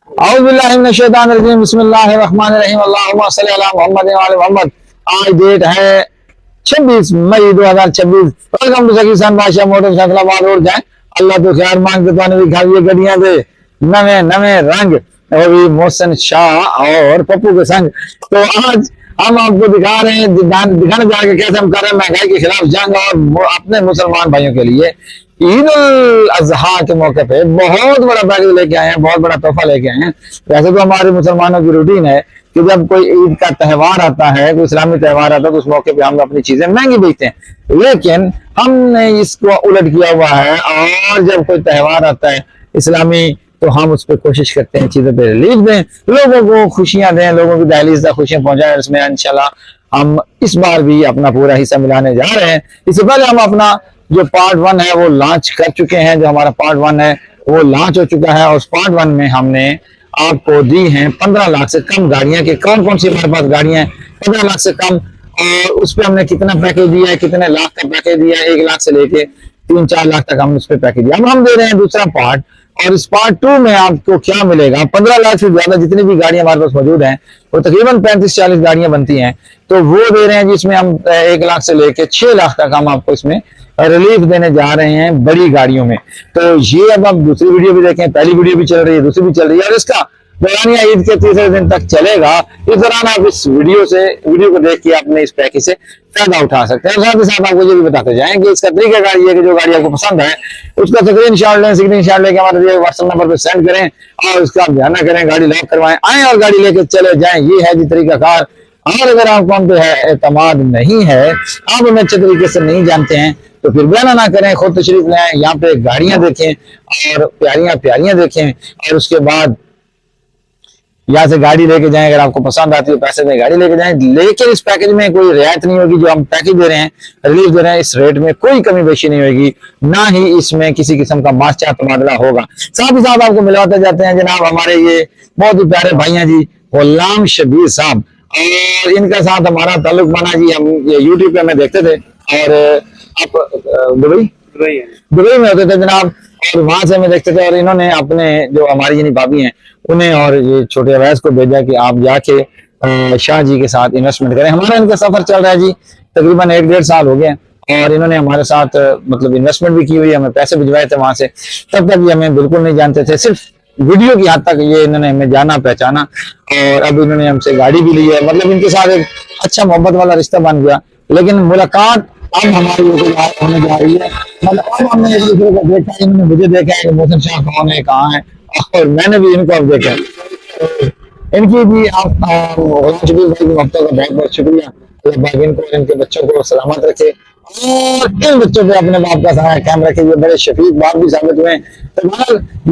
औज़ुबिल्लाहिमिनश्शैतानिर्रजीम बिस्मिल्लाहिर्रहमानिर्रहीम अल्लाहुम्मा सल्लि अला मुहम्मद व आले मुहम्मद। आज डेट है 26 मई 2026। वेलकम टू सकीसान बादशाह मोटर्स फैसलाबाद रोड जाए। अल्लाह तो खैर मांग के भी खाइए गड्डियां दे नवे नवे रंग, वो भी मोहसिन शाह और पप्पू के संग। तो आज हम आपको दिखा रहे हैं, दिखाने जा रहे कैसे हम कर रहे हैं महंगाई के खिलाफ जंग, और अपने मुसलमान भाइयों के लिए ईद उल अजहा के मौके पे बहुत बड़ा पैकेज लेके आए हैं, बहुत बड़ा तोहफा लेके आए हैं। वैसे तो हमारे मुसलमानों की रूटीन है कि जब कोई ईद का त्यौहार आता है, कोई इस्लामी त्यौहार आता है, तो उस मौके पे हम अपनी चीजें महंगी बेचते हैं, लेकिन हमने इसको उलट किया हुआ है। और जब कोई त्यौहार आता है इस्लामी, तो हम उस पर कोशिश करते हैं चीजों पे रिलीफ दें, लोगों को खुशियां दें, लोगों की दहलीज तक खुशियां पहुंचाएं। इसमें इंशाल्लाह हम इस बार भी अपना पूरा हिस्सा मिलाने जा रहे हैं। इससे पहले हम अपना जो पार्ट 1 है वो लॉन्च कर चुके हैं। जो हमारा पार्ट 1 है वो लॉन्च हो चुका है, और उस पार्ट 1 में हमने आपको दी हैं 15 लाख से कम गाड़ियां कि कौन कौन सी हमारे पास गाड़ियां हैं 15 लाख से कम, और उस पर हमने कितना पैकेज दिया है, कितने लाख का पैकेज दिया है, 1 लाख से लेके 3-4 लाख तक हमने उस पर पैकेज दिया। अब हम दे रहे हैं दूसरा पार्ट, और इस पार्ट 2 में आपको क्या मिलेगा। 15 लाख से ज्यादा जितनी भी गाड़ियां हमारे पास मौजूद हैं, वो तकरीबन 35-40 गाड़ियां बनती हैं, तो वो दे रहे हैं जिसमें हम 1 लाख से लेके 6 लाख तक हम आपको इसमें रिलीफ देने जा रहे हैं बड़ी गाड़ियों में। तो ये अब आप दूसरी वीडियो भी देखें, पहली वीडियो भी चल रही है, दूसरी भी चल रही है, और इसका बयानिया ईद के तीसरे दिन तक चलेगा। इस दौरान आप इस वीडियो को देख के अपने इस पैकेज से फायदा उठा सकते हैं। साथ ही साथ आपको ये भी बताते जाएंगे इसका तरीका कार ये कि जो गाड़ी आपको पसंद है उसका स्क्रीन शॉट लेके हमारे व्हाट्सएप नंबर पर सेंड करें, और उसका आप ध्यान करें, गाड़ी लॉक करवाएं, आए और गाड़ी लेके चले जाएं। ये है जी तरीका कार। और अगर आपको हम पे एतमाद नहीं है, आप हमें अच्छे तरीके से नहीं जानते हैं, तो फिर बयाना ना करें, खुद तशरीफ ले आए, यहाँ पे गाड़ियां देखें और प्यारियां प्यारियां देखें, और उसके बाद यहाँ से गाड़ी लेके जाएं। अगर आपको पसंद आती है पैसे दें, गाड़ी लेके जाएं। लेकिन इस पैकेज में कोई रियायत नहीं होगी। जो हम पैकेज दे रहे हैं, रिलीफ दे रहे हैं, इस रेट में कोई कमी बेशी नहीं होगी, ना ही इसमें किसी किस्म का मास्टर तबादला होगा। साथ ही साथ आपको मिलवाते जाते हैं जनाब हमारे ये बहुत ही प्यारे भाइयां जी गुलाम शबीर साहब, और इनका साथ हमारा ताल्लुक बना जी। हम ये यूट्यूब पे हमें देखते थे, और आप दुबई में होते थे जनाब, और वहां से हमें देखते थे, और इन्होंने अपने जो हमारी यानी भाभी हैं उन्हें और ये छोटे अवैस को भेजा कि आप जाके शाह जी के साथ इन्वेस्टमेंट करें। हमारा इनका सफर चल रहा है जी, तकरीबन 1-1.5 साल हो गए, और इन्होंने हमारे साथ मतलब इन्वेस्टमेंट भी की हुई है, हमें पैसे भिजवाए थे वहां से। तब तक ये हमें बिल्कुल नहीं जानते थे, सिर्फ वीडियो की हद तक ये इन्होंने हमें जाना पहचाना, और अब इन्होंने हमसे गाड़ी भी ली है। मतलब इनके साथ एक अच्छा मोहब्बत वाला रिश्ता बन गया। लेकिन मुलाकात अब हमारी होने जा रही है। मतलब अब हमने एक दूसरे को देखा, इन्होंने मुझे देखा है कि मोहसिन शाह कौन है, कहाँ है, और मैंने भी इनको अब देखा। तो इनकी भी आप शबीर भाई की हफ्तों का बहुत बहुत शुक्रिया। अल्लाह इनको और इनके बच्चों को सलामत रखे, और इन बच्चों पे अपने बाप का सारा कायम रखे। ये बड़े शफीक बाप भी साबित हुए। तो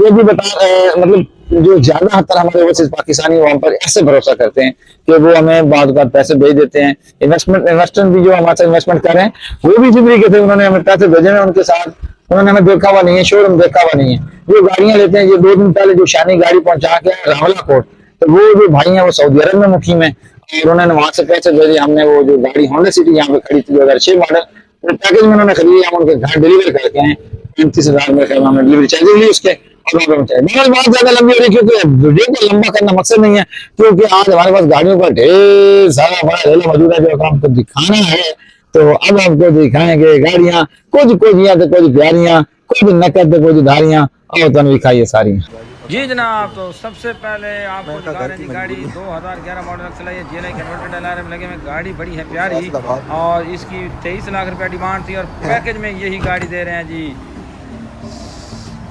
ये भी मतलब जो ज्यादा हद हमारे ओवरसीज पाकिस्तानी वहां पर ऐसे भरोसा करते हैं कि वो हमें बाद बात पैसे भेज देते हैं। इन्वेस्टर भी जो हमारे साथ इन्वेस्टमेंट कर रहे हैं, वो भी इसी तरीके से उन्होंने हमें पैसे भेजे हैं। उनके साथ उन्होंने हमें देखा हुआ नहीं है, शोरूम देखा हुआ नहीं है। जो गाड़ियां लेते हैं, ये 2 दिन पहले जो शानी गाड़ी पहुंचा के रावला कोट, तो वो जो भाई है वो सऊदी अरब में मुकीम है, और उन्होंने वहां से पैसे भेजे। हमने वो जो गाड़ी होंडा सिटी यहाँ पे खड़ी थी 2006 मॉडल, तो पैकेज में उन्होंने खरीदी, हम उनके घर डिलीवर करके आए। 35,000 में हमने डिलीवरी चार्जेस ली उसके, और बहुत ज्यादा लंबी हो रही, क्योंकि वीडियो को लंबा करना मकसद नहीं है, क्योंकि आज हमारे पास गाड़ियों का ढेर सारा बड़ा ढेला मौजूद है जो आपको दिखाना है। तो अब आपको दिखाएंगे गाड़ियां, कुछ कुछ तो कुछ प्यारियां, कुछ नकद तो कुछ धारियां, और तो दिखाइए सारी जी जनाब। तो सबसे पहले आपको दिखा रहे हैं जी गाड़ी 2011 मॉडल एक्सल है, GLI कन्वर्टेड एलआरएम में लगे में गाड़ी बड़ी है प्यारी, और इसकी 23 लाख रुपया डिमांड थी, और पैकेज में यही गाड़ी दे रहे हैं जी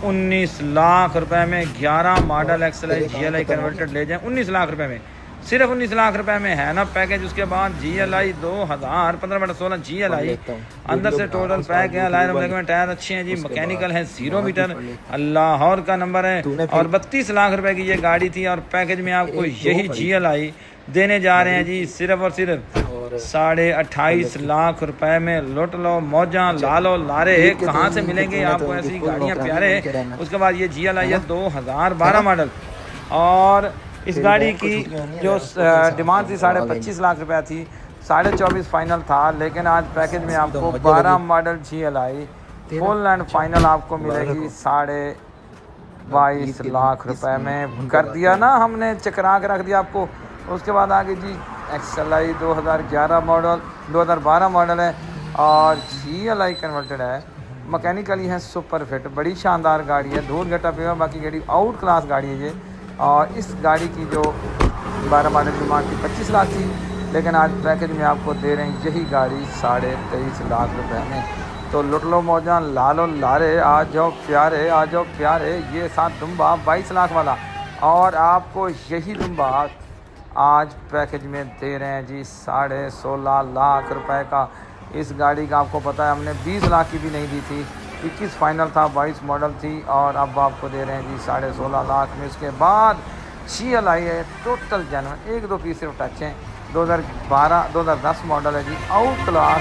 19 लाख रुपए में। 11 मॉडल एक्सल है, GLI कन्वर्टेड ले जाएं 19 लाख रुपए में, सिर्फ 19 लाख रुपए में है ना पैकेज। उसके बाद GLI 2015-16 GLI अंदर से टोटल पैक है, लाइन लगे में टायर अच्छे हैं जी, मैकेनिकल है, 0 मीटर, लाहौर का नंबर है, और 32 लाख रुपए की ये गाड़ी थी। और पैकेज में आपको यही GLI देने जा रहे हैं जी सिर्फ और सिर्फ 28.5 लाख रुपए में। लुट लो, मौजा ला लो, लारे कहाँ से मिलेंगे आपको ऐसी गाड़ियाँ प्यारे। उसके बाद ये GLI है 2012 मॉडल, और इस गाड़ी की जो डिमांड थी 25.5 लाख रुपया थी, 24.5 फाइनल था। लेकिन आज पैकेज में आपको 12 model GLI full and final आपको मिलेगी 22 लाख रुपए में कर दिया ना हमने, चकरा के रख दिया आपको। उसके बाद आगे जी XLI 2011 मॉडल 2012 मॉडल है और GLI कन्वर्टेड है, मैकेनिकली है सुपर फिट, बड़ी शानदार गाड़ी है, धूल घटा पे बाकी गाड़ी आउट क्लास गाड़ी है ये। और इस गाड़ी की जो 12 मॉडल की डिमांड थी 25 लाख थी, लेकिन आज पैकेज में आपको दे रहे हैं यही गाड़ी 23.5 लाख रुपए में। तो लुट लो मौजा, ला लो लारे, आ जाओ प्यारे, आ जाओ प्यारे। ये साथ दुम्बा 22 लाख वाला, और आपको यही दुम्बा आज पैकेज में दे रहे हैं जी 16.5 लाख रुपए का। इस गाड़ी का आपको पता है हमने 20 लाख की भी नहीं दी थी, 21 फाइनल था, 22 मॉडल थी, और अब आपको दे रहे हैं जी 16.5 लाख में। उसके बाद GLI है टोटल जेन्युइन, 1-2 पीस सिर्फ टच हैं, 2010 मॉडल है जी, आउट क्लास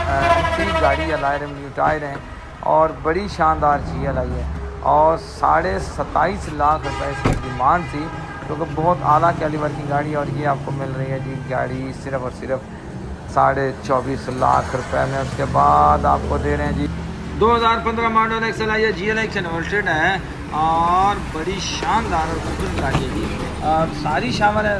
एंटीक गाड़ी है, लायर न्यू टायर हैं और बड़ी शानदार GLI है। और 27.5 लाख रुपए इसकी डिमांड थी, क्योंकि बहुत आला कैलिबर की गाड़ी, और ये आपको मिल रही है जी गाड़ी सिर्फ और सिर्फ 24.5 लाख रुपए में। उसके बाद आपको दे रहे हैं जी 2015 मॉडल XLI है, GLI कन्वर्टेड है और बड़ी शानदार और खूबसूरत गाड़ी है जी। और सारी शामिल है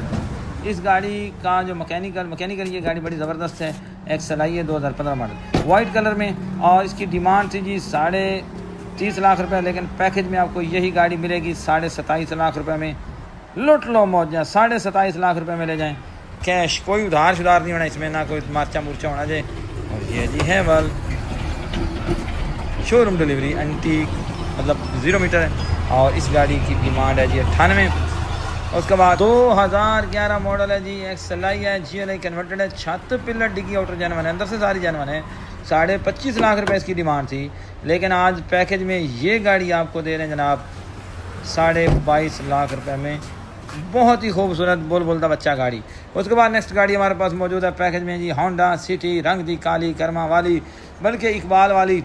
इस गाड़ी का जो मैकेनिकल ये गाड़ी बड़ी ज़बरदस्त है। XLI है 2015 मॉडल, वाइट कलर में, और इसकी डिमांड थी जी 30.5 लाख रुपए, लेकिन पैकेज में आपको यही गाड़ी मिलेगी 27.5 लाख रुपए में। लुट लो मौजा, 27.5 लाख रुपए में ले जाएं कैश, कोई उधार शुधार नहीं होना इसमें, ना कोई मार्चा मूर्चा होना जाए। और ये जी है बल शोरूम डिलीवरी एंटीक, मतलब 0 मीटर है, और इस गाड़ी की डिमांड है जी 98। उसके बाद 2011 मॉडल है जी, XLI है, GLI कन्वर्टेड है, छत पिलर डिग्गी आउटर जेन्युइन है, अंदर से सारी जेन्युइन है। 25.5 लाख रुपए इसकी डिमांड थी, लेकिन आज पैकेज में ये गाड़ी आपको दे रहे हैं जनाब 22.5 लाख रुपए में। बहुत ही खूबसूरत बोलता बच्चा गाड़ी। उसके बाद नेक्स्ट गाड़ी हमारे पास मौजूद है पैकेज में जी, होंडा सिटी, रंग दी काली कर्मा वाली, बल्कि इकबाल वाली।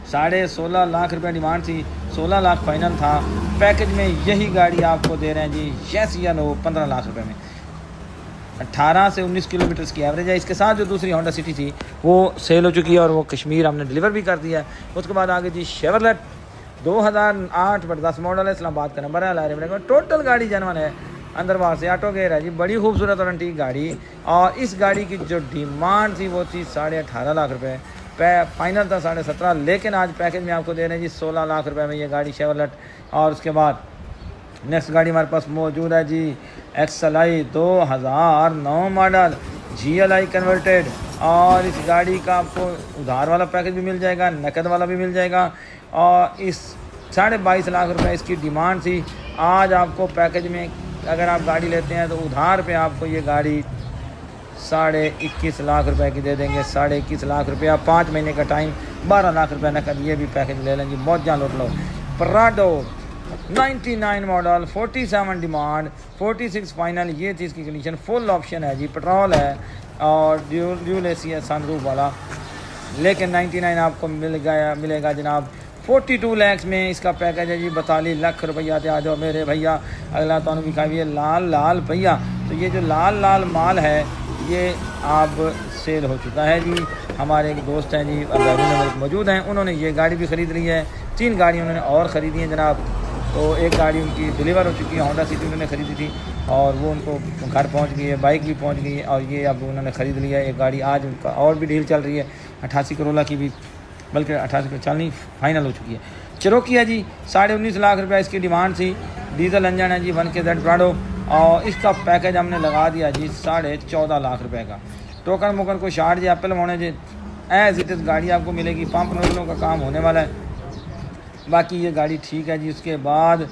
16.5 लाख रुपए डिमांड थी, 16 लाख फाइनल था। पैकेज में यही गाड़ी आपको दे रहे हैं जी यस या नो 15 लाख रुपए में। 18 से 19 किलोमीटर की एवरेज है। इसके साथ जो दूसरी होंडा सिटी थी वो सेल हो चुकी है और वो कश्मीर हमने डिलीवर भी कर दिया है। उसके बाद आगे जी शेवरलेट 2008-10 मॉडल है, इस्लामाबाद का नंबर है, लाइव टोटल गाड़ी जेन्युइन है, अंदर बाहर से ऑटो गेयर है जी, बड़ी खूबसूरत और एंटीक गाड़ी। और इस गाड़ी की जो डिमांड थी वो थी 18.5 लाख रुपए, फाइनल था 17.5, लेकिन आज पैकेज में आपको दे रहे हैं जी 16 लाख रुपए में ये गाड़ी शेवरलेट। और उसके बाद नेक्स्ट गाड़ी हमारे पास मौजूद है जी XLI 2009 मॉडल, GLI कन्वर्टेड, और इस गाड़ी का आपको उधार वाला पैकेज भी मिल जाएगा, नकद वाला भी मिल जाएगा। और इस 22.5 लाख रुपए इसकी डिमांड थी। आज आपको पैकेज में अगर आप गाड़ी लेते हैं तो उधार पे आपको ये गाड़ी 21.5 लाख रुपए की दे देंगे। 21.5 लाख रुपया, 5 महीने का टाइम, 12 लाख रुपए नकद, ये भी पैकेज ले लेंगे। बहुत जान लौट लो। पराडो 99 मॉडल, 47 डिमांड, 46 फाइनल, ये थी इसकी कंडीशन। फुल ऑप्शन है जी, पेट्रोल है और ड्यूल एसी है सनरूफ वाला, लेकिन 99 आपको मिलेगा जनाब 42 लाख में। इसका पैकेज है जी 42 लाख रुपया। आ जाओ मेरे भैया, अगला तो भी खाइए लाल भैया। तो ये जो लाल माल है ये अब सेल हो चुका है जी। हमारे एक दोस्त हैं जी अभी मौजूद हैं, उन्होंने ये गाड़ी भी ख़रीद ली है। 3 गाड़ी उन्होंने और ख़रीदी हैं जनाब। तो एक गाड़ी उनकी डिलीवर हो चुकी है, होंडा सिटी उन्होंने ख़रीदी थी और वो उनको घर पहुंच गई है, बाइक भी पहुंच गई है, और ये अब उन्होंने ख़रीद लिया है एक गाड़ी। आज उनका और भी डील चल रही है 88 करोला की भी, बल्कि 88 चालनी फाइनल हो चुकी है। चेरोकी है जी, 19.5 लाख रुपया इसकी डिमांड थी। डीजल इंजन है जी, 1KZ प्राडो, और इसका पैकेज हमने लगा दिया जी 14.5 लाख रुपए का। टोकन को शार्ट जी एप्पल होने जी एज इट इज़ गाड़ी आपको मिलेगी। पंप नोजलों का काम होने वाला है, बाकी ये गाड़ी ठीक है जी। उसके बाद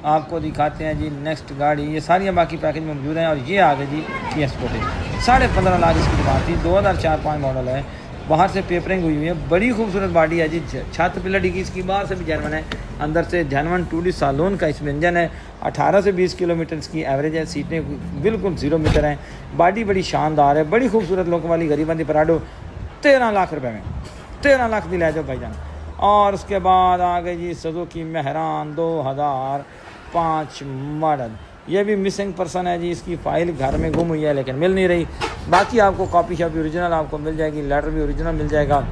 आपको दिखाते हैं जी नेक्स्ट गाड़ी, ये सारियाँ बाकी पैकेज में मौजूद हैं। और ये आ गई जी Kia Sportage, 15.5 लाख इसकी डिमांड थी। 2004-5 मॉडल है, बाहर से पेपरिंग हुई है, बड़ी खूबसूरत बॉडी है जी। छत पिलर डिग्गी इसकी बाहर से भी जेन्युइन है, अंदर से जेन्युइन 2D सालोन का इसमें इंजन है। 18 से 20 किलोमीटर की एवरेज है, सीटें बिल्कुल 0 मीटर हैं, बॉडी बड़ी शानदार है, बड़ी खूबसूरत लोगों वाली गरीबंदी पराडो 13 लाख रुपए में, 13 लाख दिला जाओ भाईजान। और उसके बाद आ गई जी सुजुकी मेहरान 2005 मॉडल, ये भी मिसिंग पर्सन है जी। इसकी फ़ाइल घर में गुम हुई है लेकिन मिल नहीं रही। बाकी आपको कॉपी शॉपी ओरिजिनल आपको मिल जाएगी, लेटर भी ओरिजिनल मिल जाएगा।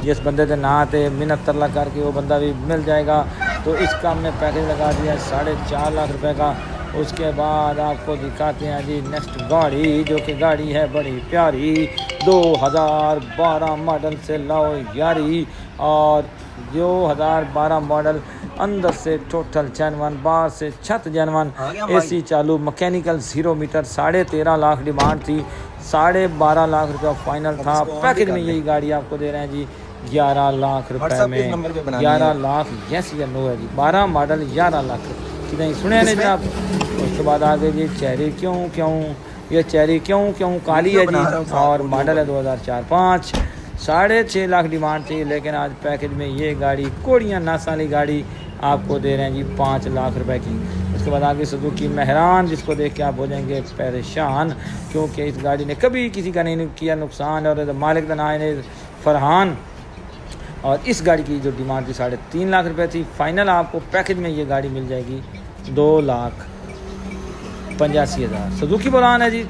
जिस बंदे के ना आते मिन्नत तरला करके वो बंदा भी मिल जाएगा। तो इसका हमने पैकेज लगा दिया 4.5 लाख रुपए का। उसके बाद आपको दिखाते हैं जी नेक्स्ट गाड़ी, जो कि गाड़ी है बड़ी प्यारी 2012 मॉडल से लाओ यारी। और 2012 मॉडल, अंदर से टोटल जेनवन, बाहर से छत जेनवन, एसी चालू, मैकेनिकल 0 मीटर। 13.5 लाख डिमांड थी, 12.5 लाख रुपया फाइनल था। पैकेज में यही गाड़ी आपको दे रहे हैं जी 11 लाख रुपए में। 11 लाख यस या नो है जी, 12 मॉडल 11 लाख कि नहीं सुने नहीं जनाब। उसके बाद आगे जी चेरी क्यों क्यों, ये चेरी क्यों क्यों काली है जी, और मॉडल है 2004-5। 6.5 लाख डिमांड थी, लेकिन आज पैकेज में ये गाड़ी कोड़ियाँ नासाली गाड़ी आपको दे रहे हैं जी 5 लाख रुपए की। उसके बाद आगे सुजुकी मेहरान, जिसको देख के आप हो जाएंगे परेशान, क्योंकि इस गाड़ी ने कभी किसी का नहीं किया नुकसान, और मालिक का नाम है फरहान। और इस गाड़ी की जो डिमांड थी 3.5 लाख रुपए थी। फाइनल आपको पैकेज में ये गाड़ी मिल जाएगी 2,85,000। सुजुकी बोलान है जी,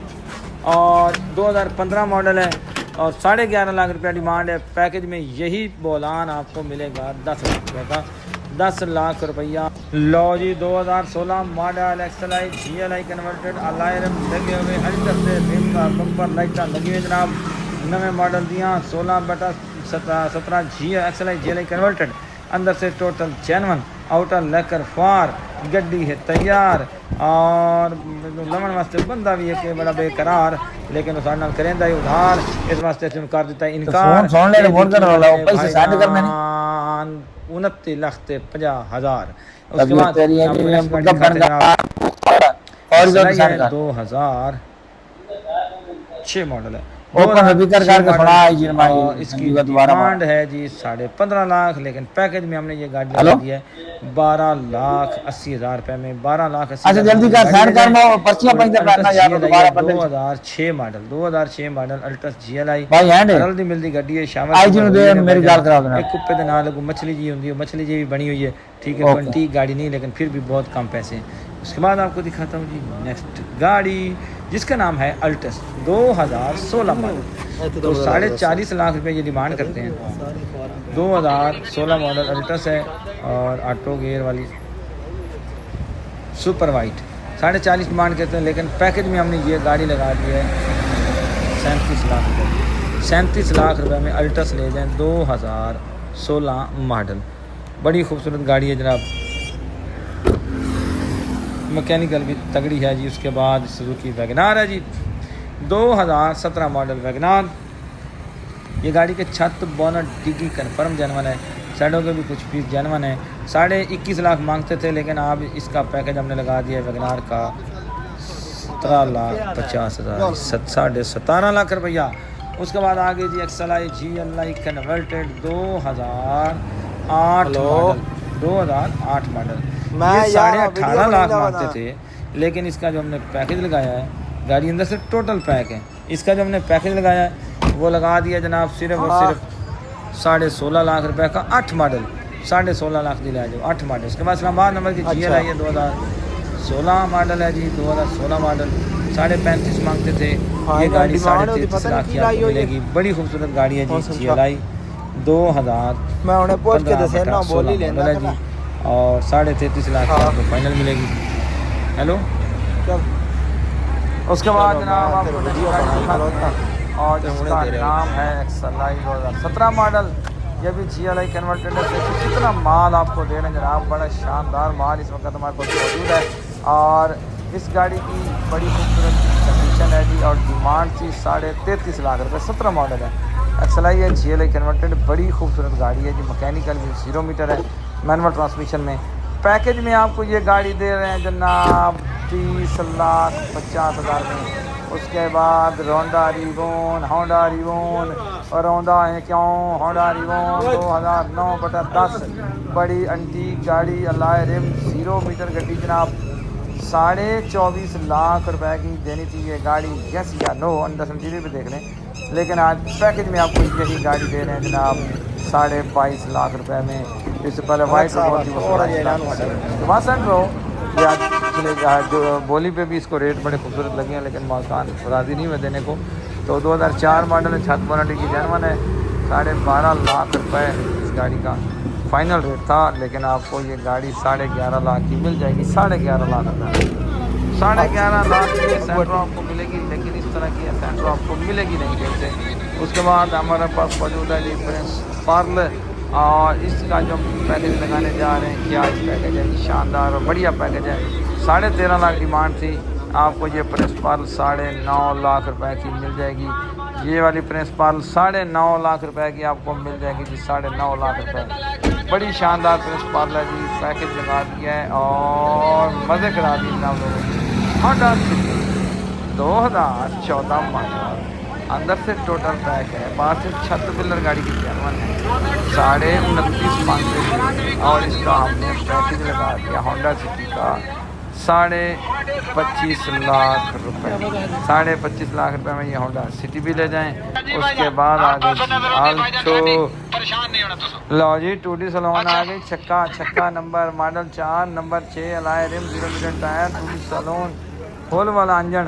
और 2015 मॉडल है, और 11.5 लाख रुपया डिमांड है। पैकेज में यही बोलान आपको मिलेगा 10 लाख रुपये का, 10 लाख रुपया। लो जी 2016 मॉडल XLI GLI कन्वर्टेड, अलायरम लगे हुए, हल्टर से रिम का बम्पर लाइटा लगी हुई जनाब, नवे मॉडल दिया 16/17 XLI GLI कन्वर्टेड, अंदर से टोटल जेनवन, आउटर लेकर फार, गड्डी है तैयार, और लमन वास्ते बंदा भी है कि बड़ा बेकरार, लेकिन उस नाल करेंदा ही उधार, इस वास्ते तुम कर देता है इनकार। 29,50,000। उसके बाद 2006 मॉडल है, इसकी डिमांड है जी 15.5 लाख, लेकिन पैकेज में हमने ये गाड़ी लगा दी है 12,80,000 रुपए में। 12,80,000। जल्दी कर, 2006 मॉडल, 2006 मॉडल अल्ट्रस GLI जल्दी मिलती गड्डी है। शामिल एक कुप्पे के नाल मछली जी होंगी, मछली जी भी बनी हुई है, ठीक है, कोई गाड़ी नहीं, लेकिन फिर भी बहुत कम पैसे हैं। उसके बाद आपको दिखाता हूँ जी नेक्स्ट गाड़ी, जिसका नाम है अल्टस 2016 मॉडल। तो 40.5 लाख रुपए ये डिमांड करते हैं। 2016 मॉडल अल्टस है, और ऑटो गियर वाली सुपर वाइट, 40.5 डिमांड करते हैं, लेकिन पैकेज में हमने ये गाड़ी लगा दी है 37 लाख रुपये। 37 लाख रुपए में अल्टस ले जाएँ 2016 मॉडल। बड़ी खूबसूरत गाड़ी है जनाब, मैकेनिकल भी तगड़ी है जी। उसके बाद सुजुकी वैगनार है जी, 2017 मॉडल वैगनार। ये गाड़ी के छत बोनट डिग्गी कन्फर्म जनवन है, साइडों के भी कुछ पीस जनवन है। 21.5 लाख मांगते थे, लेकिन आप इसका पैकेज हमने लगा दिया वैगनार का 17,50,000, 17.5 लाख रुपया। उसके बाद आगे जी XLI GLI कन्वर्टेड 2008 मॉडल, ये 18.5 लाख मांगते थे, लेकिन इसका जो हमने पैकेज लगाया है, गाड़ी अंदर से टोटल पैक है, इसका जो हमने पैकेज लगाया है वो लगा दिया जनाब सिर्फ और सिर्फ 16.5 लाख रुपए का। 8 मॉडल 16.5 लाख दिलाया जो 8 मॉडल। उसके बाद इस्लामाबाद नंबर की GLI है 2016 मॉडल है जी, 2016 मॉडल 35.5 मांगते थे, ये गाड़ी 33.5 लाख की आपको मिलेगी। बड़ी खूबसूरत गाड़ी है जी GLI 2015 मॉडल है जी, और 33.5 लाख की आपको फाइनल मिलेगी। हेलो, उसके बाद जनाब आपको और इसका नाम है XLI 2017 मॉडल, ये भी GLI कन्वर्टेड है। देखिए कितना माल आपको दे रहे हैं जनाब, बड़ा शानदार माल इस वक्त हमारे पास मौजूद है, और इस गाड़ी की बड़ी खूबसूरत कंडीशन है जी, और डिमांड थी 33.5 लाख रुपये। 17 मॉडल है, XLI है GLI कन्वर्टेड, बड़ी खूबसूरत गाड़ी है जी, मैकेनिकल भी 0 मीटर है, मैनुअल ट्रांसमिशन में। पैकेज में आपको ये गाड़ी दे रहे हैं जनाब 30,50,000 में। उसके बाद होंडा रिवोन और होंडा है क्यों होंडा रिवोन 2009/10 बड़ी एंटीक गाड़ी, अलाय रिम 0 मीटर गड्डी जनाब, 24.5 लाख रुपए की देनी थी ये गाड़ी, यस या नो, अंदर इंटीरियर भी देख लें। लेकिन आज पैकेज में आपको यही गाड़ी दे रहे हैं जनाब 22.5 लाख रुपए में। इससे पहले वाइट जो बोली पे भी इसको रेट बड़े खूबसूरत लगे हैं, लेकिन मकान राजी नहीं हुए देने को। तो 2004 मॉडल है, छत बोनट की जनवन है, 12.5 लाख रुपए इस गाड़ी का फाइनल रेट था, लेकिन आपको ये गाड़ी 11.5 लाख की मिल जाएगी। 11.5 लाख रुपये, 11.5 लाख की सेंट्रो आपको मिलेगी, लेकिन इस तरह की सेंट्रो आपको मिलेगी नहीं जैसे। उसके बाद हमारे पास मौजूद है प्रिंस पर्ल, और इसका जो पैकेज लगाने जा रहे हैं, क्या पैकेज है, शानदार और बढ़िया पैकेज है। 13.5 लाख डिमांड थी, आपको ये प्रिंस पर्ल 9.5 लाख रुपए की मिल जाएगी। ये वाली प्रिंस पर्ल 9.5 लाख रुपए की आपको मिल जाएगी जी, 9.5 लाख रुपए। बड़ी शानदार प्रिंस पर्ल है जी, पैकेज लगा दिया है और मज़े करा दिए हम लोगों को। होंडा सिटी 2014 मॉडल, अंदर से टोटल पैक है, बाहर से छत पिलर गाड़ी की जर्मन है, 29.5 मांगते थे और इसका हमने पैकेज लगा दिया होंडा सिटी का 25.5 लाख रुपए। 25.5 लाख रुपए में ये होंडा सिटी भी ले जाएं। उसके बाद आ गई आल्टो, लो जी 2D सलोन आ गई, छक्का number, model 4, number 6, alloy rim, 0 meter tyre, 2D saloon, full वाला इंजन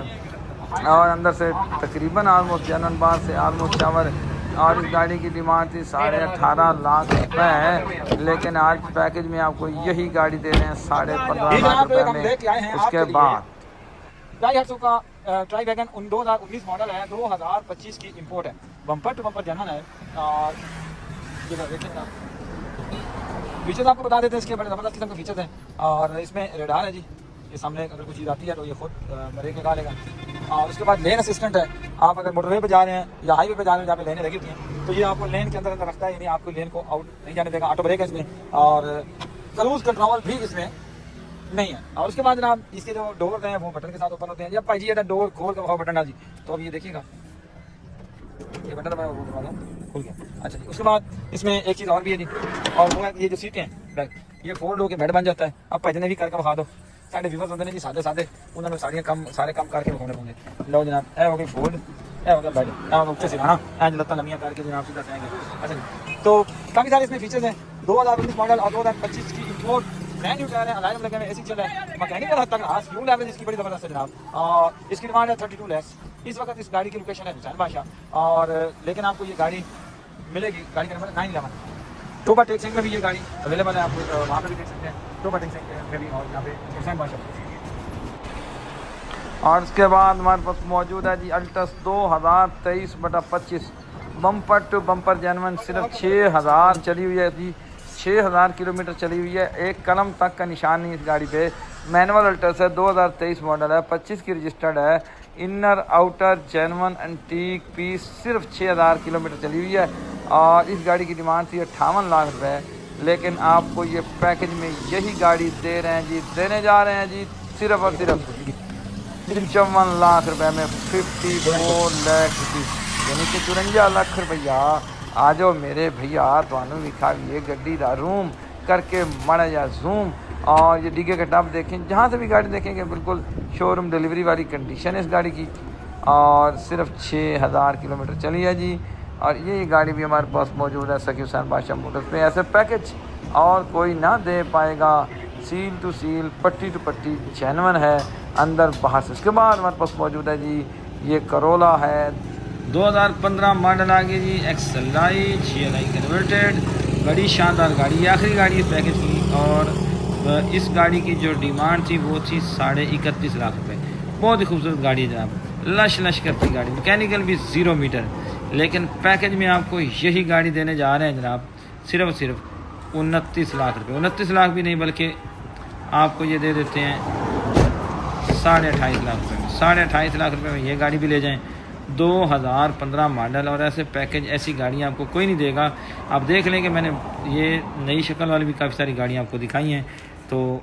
और अंदर से तकरीबन आलमोस्ट जनरल, बार से आलमोस्ट शावर। और इस गाड़ी की डिमांड थी 18.5 लाख रुपए है, लेकिन आज पैकेज में आपको यही गाड़ी दे रहे हैं 15.5 लाख रुपए में। उसके बाद का ट्राई वैगन 2019 मॉडल है, 2025 की इंपोर्ट है, बम्पर टू बम्पर जनरल है। और फीचर्स आपको बता देते हैं, इसके बड़े ज़बरदस्त किस्म के फीचर्स हैं। और इसमें रेडार है जी, ये सामने अगर कोई चीज़ आती है तो ये खुद ब्रेक लगा लेगा। और उसके बाद लेन असिस्टेंट है, आप अगर मोटरवे पे जा रहे हैं या हाईवे पे जा रहे हैं जहाँ पे लेने लगी होती हैं, तो ये आपको लेन के अंदर रखता है, यानी आपको लेन को आउट नहीं जाने देगा। ऑटो ब्रेक है इसमें और क्रूज कंट्रोल भी इसमें नहीं है। और उसके बाद जनाब इसके जो डोर हैं वो बटन के साथ ओपन होते हैं। जब भाई जी ये डोर खोल कर बटन ना जी, तो अब ये देखिएगा ये बटन मैं वो करवा दूँ, खुल गया। अच्छा जी, उसके बाद इसमें एक चीज़ और भी है जी, और वो है ये जो सीटें हैं ये फोल्ड होकर बेड बन जाता है। अब भाई ने भी करके बखा दो, साढ़े व्यूवर्स होते हैं जी सादे उन्होंने सारे कम करके बखाने होंगे। लो जनाब ए हो गई फोल्ड, ए मतलब बेड ऊपर से ना आज लत्ता लम्बियाँ करके जनाब सीधा जाएंगे। अच्छा जी, तो काफ़ी सारे इसमें फीचर्स हैं। 2019 मॉडल और 2025 की इंपोर्ट, ब्रांड न्यू टायर है, अलाइनमेंट लगे हुए, एसी चल रहा है, मैकेनिकल हद तक आज फ्यूल एवरेज इसकी बड़ी ज़बरदस्त है जनाब। और इसकी डिमांड है 32 लाख। इस वक्त इस गाड़ी की लोकेशन है हुसैन बादशाह, और लेकिन आपको ये गाड़ी मिलेगी, गाड़ी का नंबर 911 टोबा टेक्सिंग में भी ये गाड़ी अवेलेबल है, आपको वहाँ पर भी देख सकते हैं टोबा टेक्सिंग में भी, और यहाँ पे हुसैन बादशाह। और उसके बाद हमारे पास मौजूद है जी Altis 2023/25 bumper to bumper genuine, सिर्फ 6000 चली हुई है जी, 6000 किलोमीटर चली हुई है, एक कलम तक का निशान नहीं इस गाड़ी पे। मैनुअल अल्टस है, 2023 मॉडल है, 25 की रजिस्टर्ड है, inner outer genuine antique piece, सिर्फ 6000 किलोमीटर चली हुई है। और इस गाड़ी की डिमांड थी 58 लाख रुपए, लेकिन आपको ये पैकेज में यही गाड़ी दे रहे हैं जी, देने जा रहे हैं जी सिर्फ और सिर्फ 55 लाख रुपए में, 54 लाख रुपये, यानी कि 54 लाख रुपया। आ जाओ मेरे भैया, थानू विखाइए गड्डी का रूम करके माड़ा जा जूम, और ये डिगे का टब देखें, जहाँ से भी गाड़ी देखेंगे बिल्कुल शोरूम डिलीवरी वाली कंडीशन है इस गाड़ी की। और सिर्फ 6000 किलोमीटर चली है जी। और ये गाड़ी भी हमारे पास मौजूद है सकी हुसैन बादशाह मोटर्स पे। ऐसे पैकेज और कोई ना दे पाएगा, सील टू सील, पट्टी टू पट्टी जेन्युइन है अंदर बाहर से। उसके बाद हमारे पास मौजूद है जी ये करोला है, 2015 मॉडल आ गई जी, एक्सएलआई GLI कन्वर्टेड, बड़ी शानदार गाड़ी, आखिरी गाड़ी इस पैकेज की। और इस गाड़ी की जो डिमांड थी वो थी 31.5 लाख रुपए। बहुत ही खूबसूरत गाड़ी है जनाब, लश करती गाड़ी, मैकेनिकल भी 0 मीटर, लेकिन पैकेज में आपको यही गाड़ी देने जा रहे हैं जनाब सिर्फ और सिर्फ 29 लाख रुपये। 29 लाख भी नहीं, बल्कि आपको ये दे देते हैं 28.5 लाख रुपये में। 28.5 लाख रुपये में ये गाड़ी भी ले जाएं, 2015 मॉडल। और ऐसे पैकेज, ऐसी गाड़ियाँ आपको कोई नहीं देगा। आप देख लें कि मैंने ये नई शक्ल वाली भी काफ़ी सारी गाड़ियाँ आपको दिखाई हैं, तो